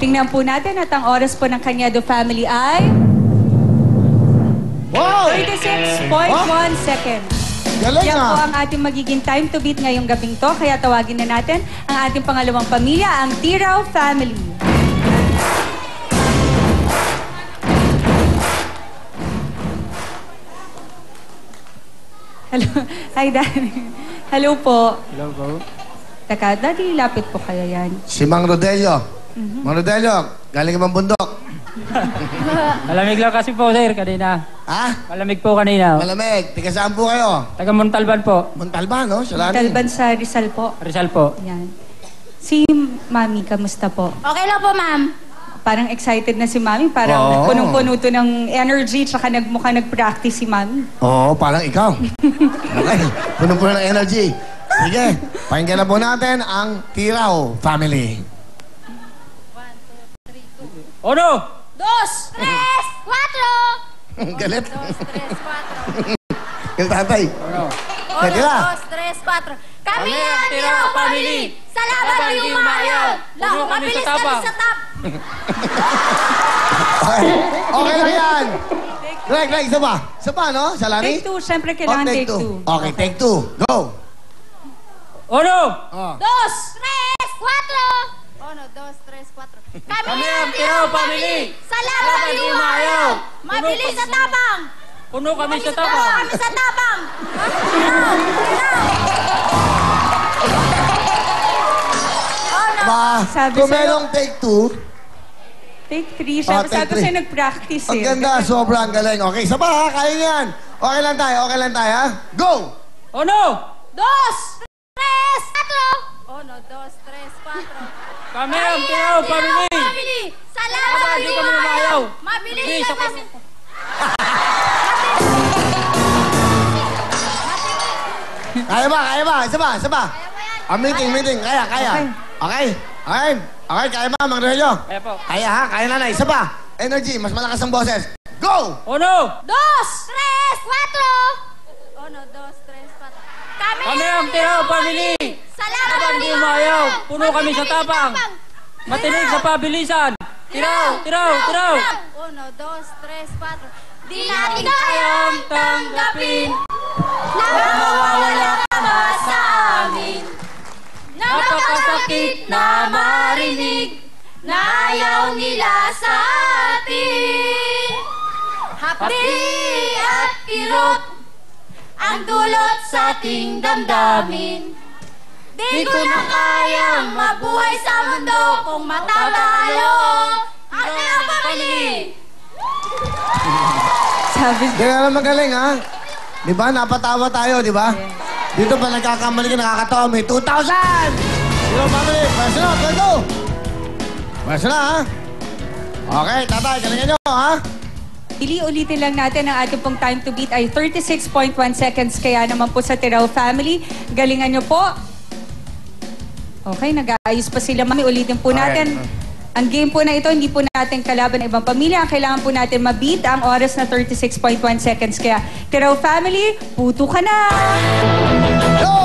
Tingnan po natin at ang oras po ng Cañedo family ay... Wow! 36.1 seconds. Galing Yan ah. po ang ating magiging time to beat ngayong gabing to. Kaya tawagin na natin ang ating pangalawang pamilya, ang Tirao family. Hello. Hi, Daddy. Hello po. Hello po. Teka, Daddy, lapit po kaya yan. Si Mang Rodelio. Mang Rodelio, galing ka bang bundok? Malamig lang kasi po, sir, kanina. Ha? Malamig po kanina. Malamig. Tiga saan po kayo? Taga Montalban po. Montalban, no? Salani. Talban sa Rizal po. Rizal po. Yan. Si Mami, kamusta po? Okay lang po, ma'am. Parang excited na si Mami. Parang Oo. punong-puno to ng energy tsaka mukha nag-practice si Mami. Oo, parang ikaw. Okay. Punong-puno ng energy. Sige, pakinggan na po natin ang Tirao family. 1, 2, 3, 4. Ono! 2, 3, 4! Galit. 2, 3, 4. Galit tatay. Ono! 1, Tira. 2, 3, 4. Kami ang Tirao family! Salamat kayo umayaw! Lahu, mabilis kami sa top! Okay. Okay lang yan. Greg, isa pa. Isa pa, no? Salani? Take two. Siyempre kailangan Oh, take two. Okay, take two. Go. Ono! 2, 3, 4! 1, 2, 3, 4. Kami ang Tirao family! Salamat kayo umayaw! Mabilis sa tapang! Puno kami sa Puno tapang! kami sa tapang! Ba, Sabi kung sa'yo- merong take two, Take three. Oh, Sabi take ko three. sa'yo nag-practice ang eh. ganda, sobrang galing. Okay, isa pa ha, kaya yan. Okay lang tayo, ha? Go! Ono! 2, 3, 4! 1, 2, 3, 4. Kami ang Tirao family! Salamat Hindi kayo kami umayaw! umayaw. Mabilis Bilis na ako. kami! Kaya ba? Isa pa. Ang meeting. Kaya. Okay, kaya ba, Mang Rogelio? Kaya po. Kaya ha, kaya nanay. Isa pa. Energy, mas malakas ang boses. Go! Ono! 2, 3, 4! 1, 2, 3, 4. Kami ang Tirao family! Salamat Habang di umayaw, puno kami sa tapang. Matinig sa pabilisan! Tirao! 1, 2, 3, 4. Di natin kayang tanggapin na mawawala ka ba sa amin. Napakasakit na marinig na ayaw nila sa atin. Hapdi at kirot ang dulot sa ating damdamin. Di ko na kayang mabuhay sa mundo kung matatalo ang Tirao family. Sabi Kaya naman magaling, ha? Di ba? Napatawa tayo, di ba? Dito pa nagkakamali ka, nakakatawa. May 2,000! Tirao family, pwesa na, pwesa. Pwesa na, ha? Okay, tatay, galingan nyo, ha? ulitin lang natin ang ating pong time to beat ay 36.1 seconds. Kaya naman po sa Tirao family, galingan nyo po. Okay, nag-aayos pa sila. Mami, ulitin po natin. Ang game po na ito, hindi po natin kalaban ng ibang pamilya. Ang kailangan po natin ma-beat ang oras na 36.1 seconds. Kaya, Tirao family, puto ka na! Go!